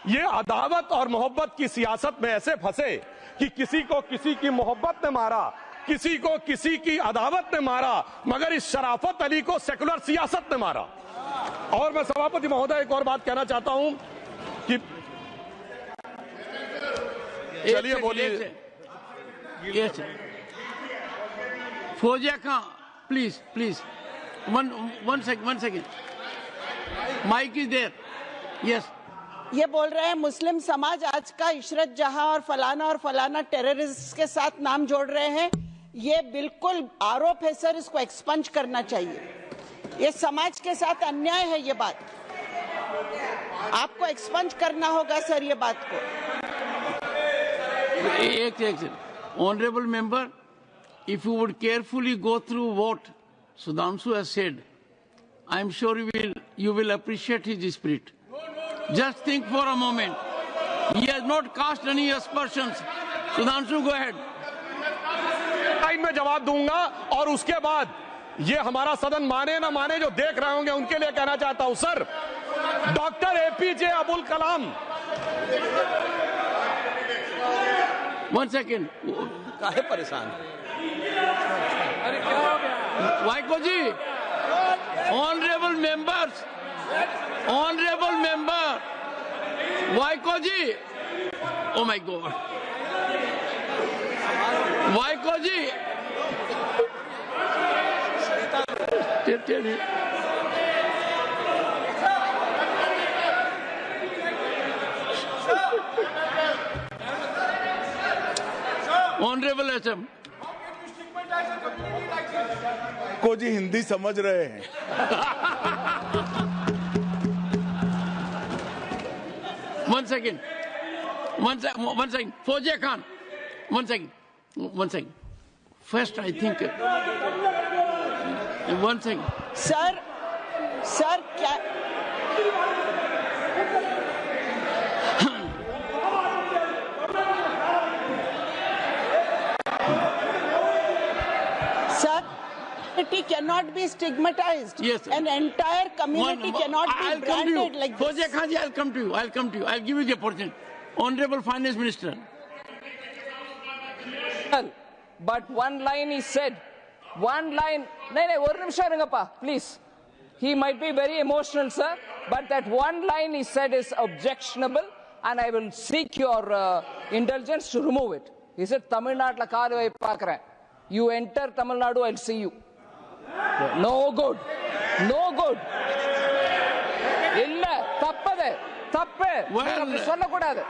S1: ये अदावत और मोहब्बत की सियासत में ऐसे फंसे कि किसी को किसी की मोहब्बत ने मारा, किसी को किसी की अदावत ने मारा, मगर इस शराफत अली को सेकुलर सियासत ने मारा। और मैं सभापति महोदय एक और बात कहना चाहता हूं कि चलिए बोलिए।
S3: Fauzia Khan, please one second, mike is there. Yes,
S4: ये बोल रहे हैं मुस्लिम समाज आज का इशरत जहां और फलाना टेररिस्ट के साथ नाम जोड़ रहे हैं। ये बिल्कुल आरोप है सर, इसको एक्सपंज करना चाहिए। ये समाज के साथ अन्याय है, ये बात आपको एक्सपंज करना होगा सर, ये बात को।
S3: एक honourable member, if you would carefully go through what Sudhanshu has said, I am sure you will appreciate his spirit. Just think for a moment. He has not cast any aspersions. Sudhanshu, go ahead.
S1: Time में जवाब दूंगा, और उसके बाद ये हमारा सदन माने ना माने, जो देख रहे होंगे उनके लिए कहना चाहता हूं, sir doctor APJ Abdul Kalam.
S3: One second.
S1: काहे परेशान?
S3: Vaiko ji, honourable member, Vaiko ji, oh my God, Vaiko ji, honourable SM
S5: को जी हिंदी समझ रहे हैं।
S3: One second. Fauziya Khan. One second. First, I think. One second.
S4: Sir क्या community cannot be stigmatized.
S3: Yes, sir.
S4: An entire community cannot be branded like this.
S3: Fauziya Khan ji, I'll come to you. I'll give you the opportunity. Honorable Finance Minister.
S6: But one line is said. One line. No, please. He might be very emotional, sir. But that one line he said is objectionable. and I will seek your indulgence to remove it. He said, Tamil Nadu kaal vai paakren. You enter Tamil Nadu, I'll see you. No good. No good. இல்ல தப்பது தப்பு அப்படி சொல்லக்கூடாது.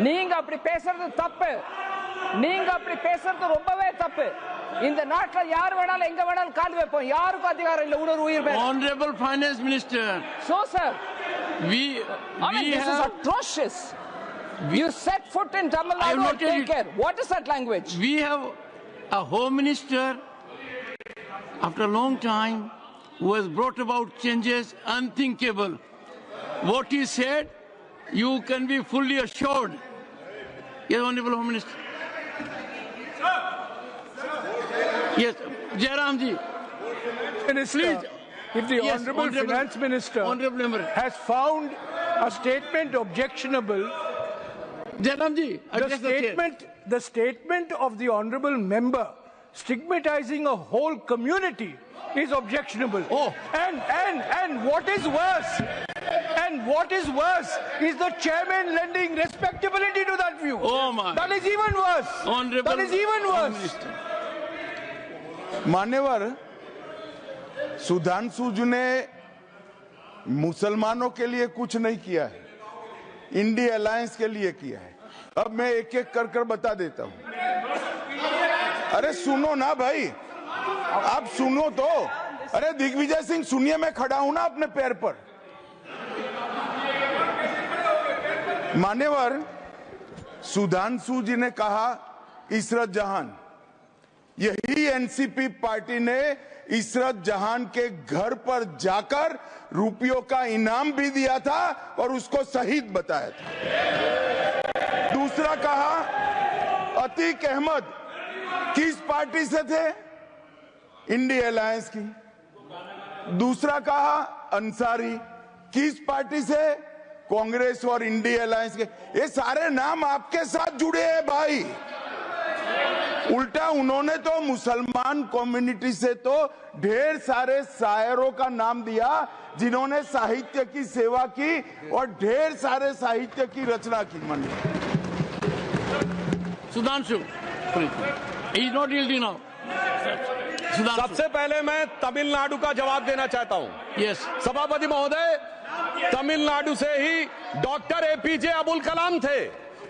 S6: நீங்க அப்படி பேசுறது தப்பு. நீங்க அப்படி பேசுறது ரொம்பவே தப்பு. இந்த நாட்டுல யார் வேணாலும் எங்க வேணாலும் கால் வைப்போம். யாருக்கும் அதிகாரம் இல்ல ஒரு உயிர் மேல.
S3: Honorable Finance Minister.
S6: So sir,
S3: this
S6: is atrocious. You set foot in Tamil Nadu and take care. What is that language?
S3: We have a Home Minister after a long time who has brought about changes unthinkable. What he said, you can be fully assured. Yes, Honorable Home Minister. Yes, Jairam ji.
S7: Minister, please. If the Honorable Finance Minister has found a statement objectionable,
S3: Jairam ji,
S7: the statement of the Honorable Member stigmatizing a whole community is objectionable.
S3: Oh.
S7: And what is worse? And what is worse is the chairman lending respectability to that view.
S3: Oh my.
S7: That is even worse.
S3: Honorable
S7: that is even worse.
S5: मान्यवर, सुधांशु जी ने मुसलमानों के लिए कुछ नहीं किया है, India alliance के लिए किया है. अब मैं एक एक कर कर बता देता हूं. अरे सुनो ना भाई, आप सुनो तो. अरे दिग्विजय सिंह सुनिए, मैं खड़ा हूं ना अपने पैर पर. मान्यवर, सुधांशु जी ने कहा इशरत जहान, यही एनसीपी पार्टी ने इशरत जहान के घर पर जाकर रुपयों का इनाम भी दिया था और उसको शहीद बताया था. दूसरा कहा अतीक अहमद किस पार्टी से थे? इंडिया अलायंस की. दूसरा कहा अंसारी किस पार्टी से? कांग्रेस और इंडिया अलायंस के. ये सारे नाम आपके साथ जुड़े हैं भाई. उल्टा उन्होंने तो मुसलमान कम्युनिटी से तो ढेर सारे शायरों का नाम दिया जिन्होंने साहित्य की सेवा की और ढेर सारे साहित्य की रचना की. मन
S3: Sudhanshu, he is not yielding now.
S1: सबसे पहले मैं तमिलनाडु का जवाब देना चाहता हूं.
S3: Yes.
S1: सभापति महोदय, तमिलनाडु से ही डॉक्टर एपीजे अब्दुल कलाम थे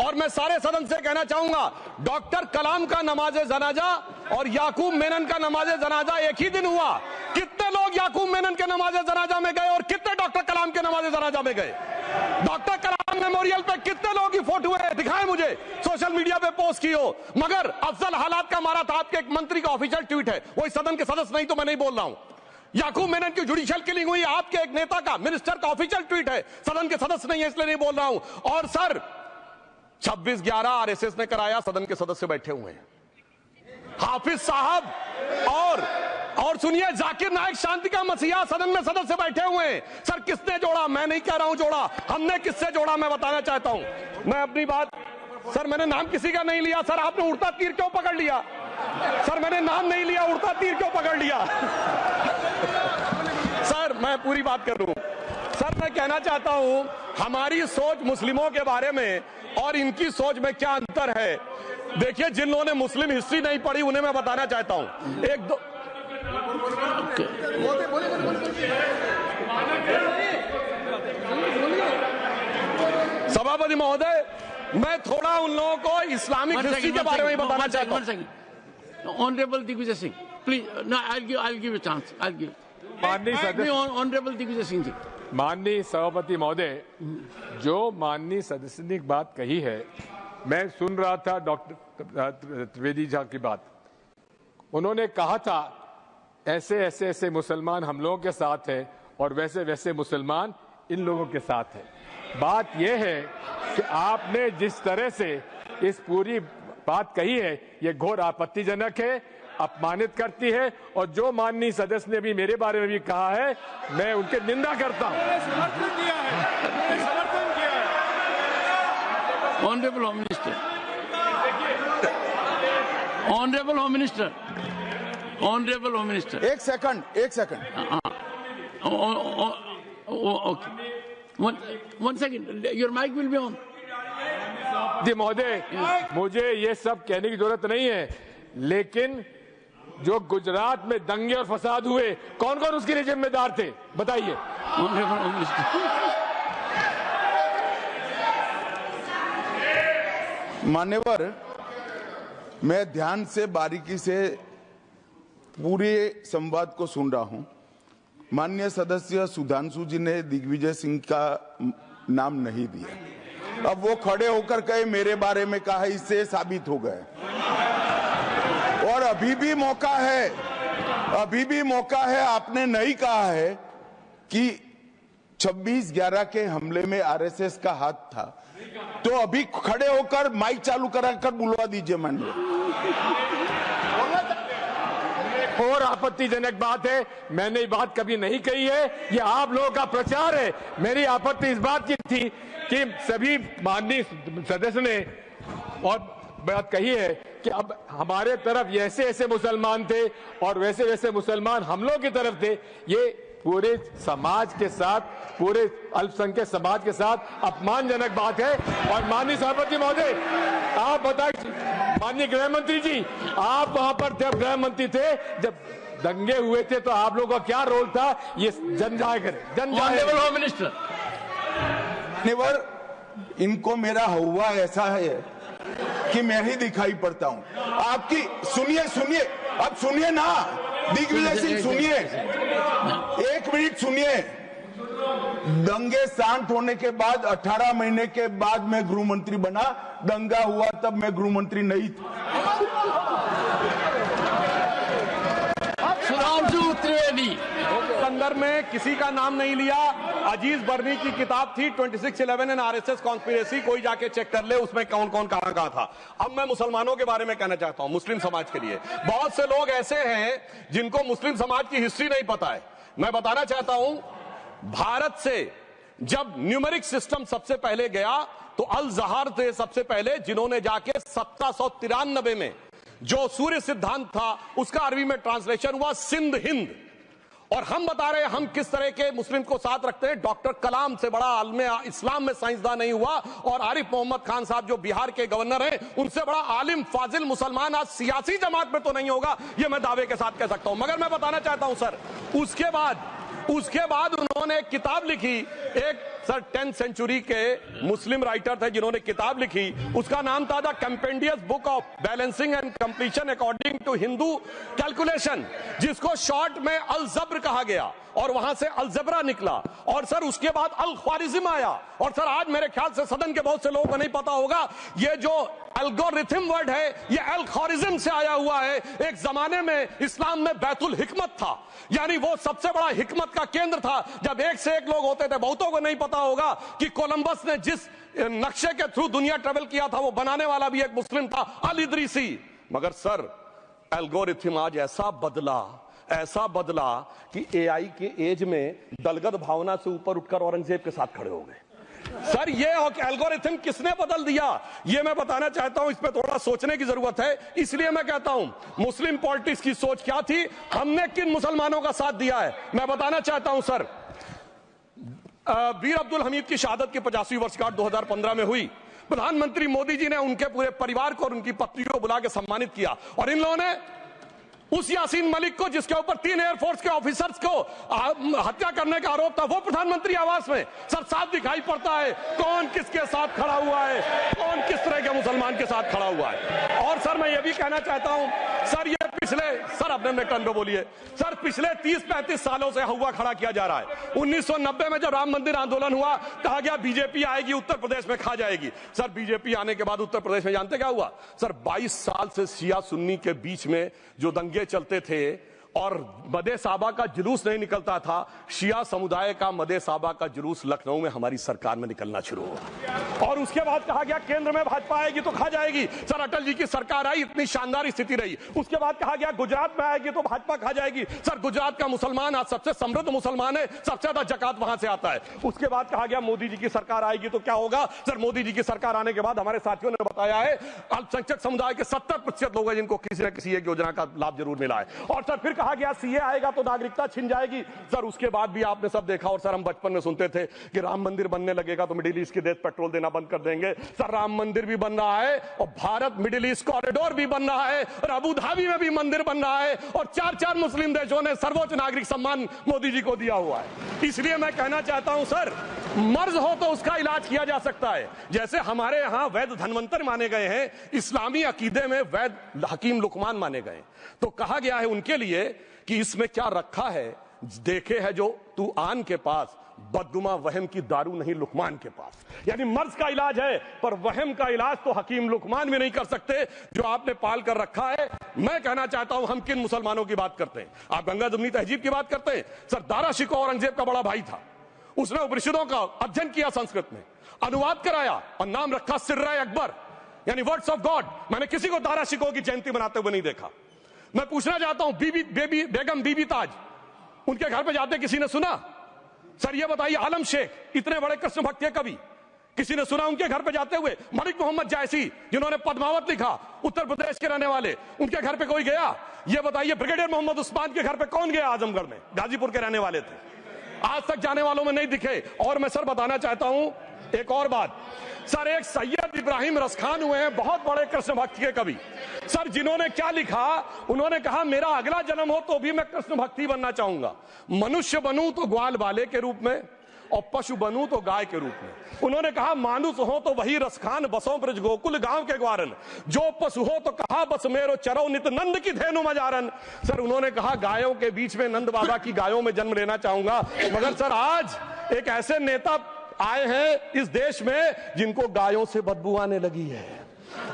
S1: और मैं सारे सदन से कहना चाहूंगा, डॉक्टर कलाम का नमाजे जनाजा और याकूब मेनन का नमाजे जनाजा एक ही दिन हुआ. कितने लोग याकूब मेनन के नमाजे जनाजा में गए और कितने डॉक्टर कलाम के नमाजे जनाजा में गए? डॉक्टर कलाम मेमोरियल पे कितने लोगों की फोटो है? दिखाएं मुझे, सोशल मीडिया पे पोस्ट की हो. मगर अफजल हालात का मारा था आपके एक मंत्री का ऑफिशियल ट्वीट है, वही सदन के सदस्य नहीं तो मैं नहीं बोल रहा हूं. याकूब मेनन की जुडिशियल किलिंग हुई आपके एक नेता का, मिनिस्टर का ऑफिशियल ट्वीट है, सदन के सदस्य नहीं है इसलिए नहीं बोल रहा हूं. और सर 26/11 आरएसएस ने कराया, सदन के सदस्य बैठे हुए हैं. हाफिज साहब और सुनिए, जाकिर नाइक शांति का मसीहा सदन में सदस्य बैठे हुए हैं. सर किसने जोड़ा? मैं नहीं कह रहा हूं जोड़ा, हमने किससे जोड़ा मैं बताना चाहता हूं. मैं अपनी बात, सर मैंने नाम किसी का नहीं लिया. सर आपने उड़ता तीर क्यों पकड़ लिया? सर मैंने नाम नहीं लिया, उड़ता तीर क्यों पकड़ लिया? सर मैं पूरी बात कर लूं. सर मैं कहना चाहता हूं, हमारी सोच मुस्लिमों के बारे में और इनकी सोच में क्या अंतर है. देखिए, जिन लोगों ने मुस्लिम हिस्ट्री नहीं पढ़ी उन्हें मैं बताना चाहता हूं. एक दो सभापति महोदय, मैं थोड़ा उन लोगों को इस्लामिक हिस्ट्री के बारे में बताना चाहता हूं.
S3: Honorable Digvijay Singh, please. No, I'll give you a chance. I'll give. Honorable Digvijay Singh ji.
S8: माननीय सभापति महोदय, जो माननीय सदस्य ने बात कही है, मैं सुन रहा था डॉक्टर त्रिवेदी जी की बात. उन्होंने कहा था ऐसे मुसलमान हम लोगों के साथ हैं और वैसे मुसलमान इन लोगों के साथ हैं. बात यह है कि आपने जिस तरह से इस पूरी बात कही है, ये घोर आपत्तिजनक है, अपमानित करती है. और जो माननीय सदस्य ने भी मेरे बारे में भी कहा है, मैं उनके निंदा करता हूं.
S3: Honorable Home Minister. Honorable Home Minister. Honorable Home Minister.
S5: एक second.
S3: Okay. One second, your mic will be on.
S8: जी महोदय, मुझे ये सब कहने की जरूरत नहीं है, लेकिन जो गुजरात में दंगे और फसाद हुए, कौन कौन उसके लिए जिम्मेदार थे, बताइए।
S5: मान्यवर, मैं ध्यान से बारीकी से पूरे संवाद को सुन रहा हूं। माननीय सदस्य सुधांशु जी ने दिग्विजय सिंह का नाम नहीं दिया। अब वो खड़े होकर कहे मेरे बारे में कहा, इससे साबित हो गए। और अभी भी मौका है, आपने नहीं कहा है कि 26/11 के हमले में आरएसएस का हाथ था, तो अभी खड़े होकर माइक चालू कराकर बुलवा दीजिए। माननीय,
S8: और आपत्तिजनक बात है, मैंने ये बात कभी नहीं कही है, ये आप लोगों का प्रचार है। मेरी आपत्ति इस बात की थी कि सभी माननीय सदस्य ने और बात कही है कि अब हमारे तरफ ऐसे ऐसे मुसलमान थे और वैसे वैसे मुसलमान हम लोग की तरफ थे। ये पूरे समाज के साथ, पूरे अल्पसंख्यक समाज के साथ अपमानजनक बात है। और माननीय सभापति महोदय, आप बताइए, माननीय गृह मंत्री जी, आप वहां पर जब गृह मंत्री थे, जब दंगे हुए थे, तो आप लोगों का क्या रोल था, ये जन जाए करे।
S3: होम मिनिस्टर,
S5: इनको मेरा हुआ ऐसा है कि मैं ही दिखाई पड़ता हूं। आपकी सुनिए, अब सुनिए ना दिग्विजय सिंह, सुनिए, 1 मिनट सुनिए। दंगे शांत होने के बाद 18 महीने के बाद मैं गृह मंत्री बना। दंगा हुआ तब मैं गृह मंत्री नहीं था।
S3: सुधांशु त्रिवेदी
S1: संदर्भ में किसी का नाम नहीं लिया। अजीज बर्नी की किताब थी 2611 एंड आरएसएस कॉन्स्पिरेसी, कोई जाके चेक कर ले उसमें कौन कौन कहां था। अब मैं मुसलमानों के बारे में कहना चाहता हूं, मुस्लिम समाज के लिए। बहुत से लोग ऐसे हैं जिनको मुस्लिम समाज की हिस्ट्री नहीं पता है। मैं बताना चाहता हूं, भारत से जब न्यूमेरिक सिस्टम सबसे पहले गया तो अल जहार थे सबसे पहले, जिन्होंने जाके 1793 में जो सूर्य सिद्धांत था उसका अरबी में ट्रांसलेशन हुआ सिंध हिंद। और हम बता रहे हैं हम किस तरह के मुस्लिम को साथ रखते हैं। डॉक्टर कलाम से बड़ा आलिम इस्लाम में साइंसदान नहीं हुआ, और आरिफ मोहम्मद खान साहब जो बिहार के गवर्नर हैं, उनसे बड़ा आलिम फाजिल मुसलमान आज सियासी जमात में तो नहीं होगा, ये मैं दावे के साथ कह सकता हूं। मगर मैं बताना चाहता हूं सर, उसके बाद उन्होंने एक किताब लिखी, एक सर 10th सेंचुरी के मुस्लिम राइटर थे जिन्होंने किताब लिखी, उसका नाम था the compendious book of balancing and completion according to Hindu calculation, जिसको शॉर्ट में अल जब्र कहा गया, और वहां से अलजबरा निकला। और सर उसके बाद अल ख्वारिज्म आया। और सर आज मेरे ख्याल से सदन के बहुत से लोगों को नहीं पता होगा, ये जो एल्गोरिथम वर्ड है ये अल ख्वारिज्म से आया हुआ है। एक जमाने में इस्लाम में बैतुल हिकमत था, यानी वो सबसे बड़ा हिकमत का केंद्र था, जब एक से एक लोग होते थे। बहुतों को नहीं पता होगा कि कोलंबस ने जिस नक्शे के थ्रू दुनिया ट्रेवल किया था, वो बनाने वाला भी एक मुस्लिम था, अल इदरीसी। मगर सर एल्गोरिथम आज ऐसा बदला कि एआई के एज में दलगत भावना से ऊपर उठकर औरंगजेब के साथ खड़े हो गए। सर ये एल्गोरिथम किसने बदल दिया, ये मैं बताना चाहता हूं। इस पे थोड़ा सोचने की जरूरत है। इसलिए मैं कहता हूं मुस्लिम पॉलिटिक्स की सोच क्या थी, हमने किन मुसलमानों का साथ दिया है, मैं बताना चाहता हूं। सर वीर अब्दुल हमीद की शहादत की 50वीं वर्षगांठ 2015 में हुई। प्रधानमंत्री मोदी जी ने उनके पूरे परिवार को और उनकी पत्नी को बुला के सम्मानित किया, और इन लोगों ने उस यासीन मलिक को, जिसके ऊपर 3 एयरफोर्स के ऑफिसर्स को हत्या करने का आरोप था, वो प्रधानमंत्री आवास में। सर साफ दिखाई पड़ता है कौन किसके साथ खड़ा हुआ है, कौन किस तरह के मुसलमान के साथ खड़ा हुआ है। और सर मैं ये भी कहना चाहता हूं, सर ये सर अपने टर्न पे बोलिए। सर पिछले 30-35 सालों से हुआ खड़ा किया जा रहा है। 1990 में जब राम मंदिर आंदोलन हुआ, कहा गया बीजेपी आएगी उत्तर प्रदेश में खा जाएगी। सर बीजेपी आने के बाद उत्तर प्रदेश में जानते क्या हुआ सर, 22 साल से शिया सुन्नी के बीच में जो दंगे चलते थे और मदे साहबा का जुलूस नहीं निकलता था, शिया समुदाय का मदे साहबा का जुलूस लखनऊ में हमारी सरकार में निकलना शुरू हुआ। और उसके बाद कहा गया केंद्र में भाजपा आएगी तो खा जाएगी। सर अटल जी की सरकार आई, इतनी शानदार स्थिति रही। उसके बाद कहा गया गुजरात में आएगी तो भाजपा खा जाएगी। सर गुजरात का मुसलमान आज सबसे समृद्ध मुसलमान है, सबसे ज्यादा जकात वहां से आता है। उसके बाद कहा गया मोदी जी की सरकार आएगी तो क्या होगा। सर मोदी जी की सरकार आने के बाद हमारे साथियों ने बताया है अल्पसंख्यक समुदाय के 70% लोग हैं जिनको किसी न किसी एक योजना का लाभ जरूर मिला है। और सर फिर कहा गया सीए आएगा तो नागरिकता छिन जाएगी। सर उसके बाद भी आपने सब देखा, और सर हम बचपन में सुनते थे कि राम मंदिर बनने लगेगा तो मिडिल ईस्ट के देश पेट्रोल देना बंद कर देंगे। सर राम मंदिर भी बन रहा है और भारत मिडिल ईस्ट कॉरिडोर भी बन रहा है और अबू धाबी में भी मंदिर बन रहा है और 4 मुस्लिम देशों ने सर्वोच्च नागरिक सम्मान मोदी जी को दिया हुआ है। इसलिए मैं कहना चाहता हूं सर, मर्ज हो तो उसका इलाज किया जा सकता है। जैसे हमारे यहां वैद धन्वंतर माने गए हैं, इस्लामी अकीदे में वैद हकीम लुकमान माने गए, तो कहा गया है उनके लिए कि इसमें क्या रखा है, देखे है जो तू आन के पास, बदगुमा वहम की दारू नहीं लुकमान के पास। यानी मर्ज का इलाज है पर वहम का इलाज तो हकीम लुकमान भी नहीं कर सकते जो आपने पाल कर रखा है। मैं कहना चाहता हूं, हम किन मुसलमानों की बात करते हैं? आप गंगा जमुनी तहजीब की बात करते हैं। सर दारा शिकोह औरंगजेब का बड़ा भाई था, उसने उपनिषदों का अध्ययन किया, संस्कृत में अनुवाद कराया और नाम रखा सिर्रा अकबर, यानी वर्ड्स ऑफ गॉड। मैंने किसी को दारा शिकोह की जयंती मनाते हुए नहीं देखा। मैं पूछना चाहता हूं, बेगम बीबी ताज, उनके घर पे जाते किसी ने सुना? सर ये बताइए, आलम शेख, इतने बड़े कृष्ण भक्त कवि, किसी ने सुना उनके घर पे जाते हुए? मलिक मोहम्मद जायसी, जिन्होंने पद्मावत लिखा, उत्तर प्रदेश के रहने वाले, उनके घर पे कोई गया? ये बताइए, ब्रिगेडियर मोहम्मद उस्मान के घर पे कौन गया? आजमगढ़ में, गाजीपुर के रहने वाले थे, आज तक जाने वालों में नहीं दिखे। और मैं सर बताना चाहता हूं एक और बात, सर एक सैयद इब्राहिम रसखान हुए हैं, बहुत बड़े कृष्ण भक्त के कवि। सर जिन्होंने क्या लिखा, उन्होंने कहा मेरा अगला जन्म हो तो भी मैं कृष्ण भक्ति बनना चाहूंगा, मनुष्य बनूं तो ग्वाल बाले के रूप में और पशु बनूं तो गाय के रूप में। उन्होंने कहा मानुस हो तो वही रसखान, बसों ब्रज गोकुल गांव के ग्वारन, जो पशु हो तो कहा बस मेरो चरो नित नंद की धेनु मजारन। सर उन्होंने कहा गायों के बीच में नंद बाबा की गायों में जन्म लेना चाहूंगा। मगर सर आज एक ऐसे नेता आए हैं इस देश में जिनको गायों से बदबू आने लगी है,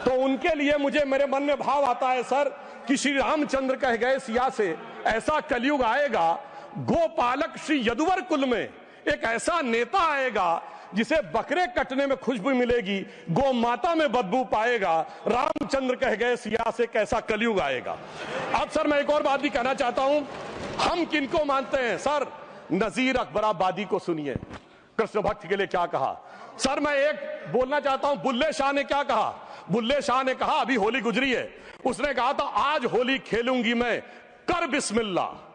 S1: तो उनके लिए मुझे मेरे मन में भाव आता है सर कि श्री रामचंद्र कह गए सिया से, ऐसा कलयुग आएगा गोपालक श्री यदुवर कुल में एक ऐसा नेता आएगा जिसे बकरे कटने में खुशबू मिलेगी, गौ माता में बदबू पाएगा। रामचंद्र कह गए सिया से, कैसा कलयुग आएगा। अब सर मैं एक और बात भी कहना चाहता हूं, हम किनको मानते हैं? सर नजीर अकबराबादी को सुनिए, कृष्ण भक्त के लिए क्या कहा। सर मैं एक बोलना चाहता हूं, बुल्ले शाह ने क्या कहा? बुल्ले शाह ने कहा, अभी होली गुजरी है, उसने कहा था आज होली खेलूंगी मैं, कर बिस्मिल्लाह।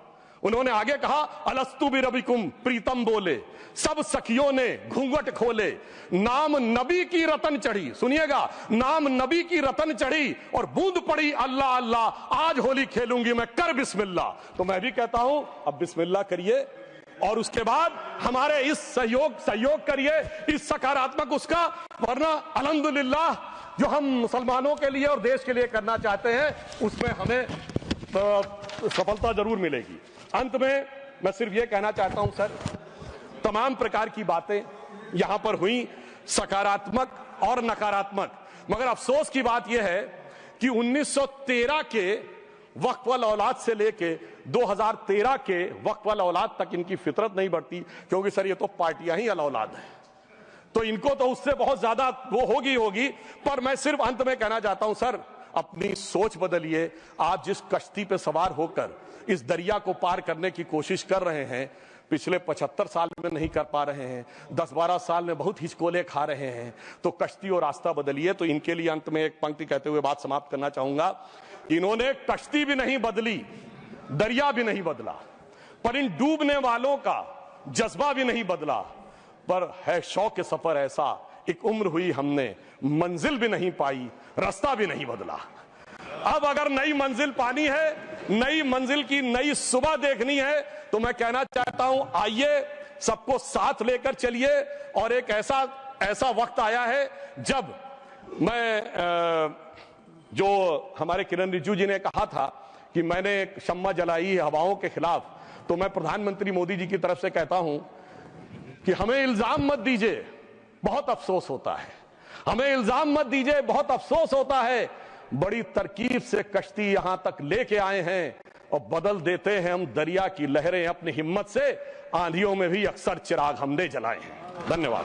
S1: उन्होंने आगे कहा अलस्तु बिरबिकुम, प्रीतम बोले, सब सखियों ने घूंघट खोले, नाम नबी की रतन चढ़ी, सुनिएगा, नाम नबी की रतन चढ़ी और बूंद पड़ी अल्लाह अल्लाह, आज होली खेलूंगी मैं, कर बिस्मिल्लाह। तो मैं भी कहता हूं अब बिस्मिल्लाह करिए और उसके बाद हमारे इस सहयोग करिए, इस सकारात्मक उसका, वरना अल्हम्दुलिल्लाह जो हम मुसलमानों के लिए और देश के लिए करना चाहते हैं उसमें हमें सफलता जरूर मिलेगी। अंत में मैं सिर्फ ये कहना चाहता हूं सर, तमाम प्रकार की बातें यहां पर हुई, सकारात्मक और नकारात्मक, मगर अफसोस की बात यह है कि 1913 के वक्फ वाल औलाद से लेके 2013 के वक्फ वाल औलाद तक इनकी फितरत नहीं बढ़ती, क्योंकि सर ये तो पार्टियां ही अल औलाद है, तो इनको तो उससे बहुत ज्यादा वो होगी। पर मैं सिर्फ अंत में कहना चाहता हूं सर, अपनी सोच बदलिए। आप जिस कश्ती पे सवार होकर इस दरिया को पार करने की कोशिश कर रहे हैं, पिछले 75 साल में नहीं कर पा रहे हैं, 10-12 साल में बहुत हिचकोले खा रहे हैं, तो कश्ती और रास्ता बदलिए। तो इनके लिए अंत में एक पंक्ति कहते हुए बात समाप्त करना चाहूंगा, इन्होंने कश्ती भी नहीं बदली, दरिया भी नहीं बदला, पर इन डूबने वालों का जज्बा भी नहीं बदला, पर है शौक के सफर ऐसा, एक उम्र हुई हमने, मंजिल भी नहीं पाई, रास्ता भी नहीं बदला। अब अगर नई मंजिल पानी है, नई मंजिल की नई सुबह देखनी है, तो मैं कहना चाहता हूं आइए सबको साथ लेकर चलिए। और एक ऐसा वक्त आया है जब मैं जो हमारे किरण रिजिजू जी ने कहा था कि मैंने शम्मा जलाई हवाओं के खिलाफ, तो मैं प्रधानमंत्री मोदी जी की तरफ से कहता हूं कि हमें इल्जाम मत दीजिए, बहुत अफसोस होता है, हमें इल्जाम मत दीजिए, बहुत अफसोस होता है। बड़ी तरकीब से कश्ती यहां तक लेके आए हैं और बदल देते हैं हम दरिया की लहरें अपनी हिम्मत से, आंधियों में भी अक्सर चिराग हमने जलाए हैं। धन्यवाद।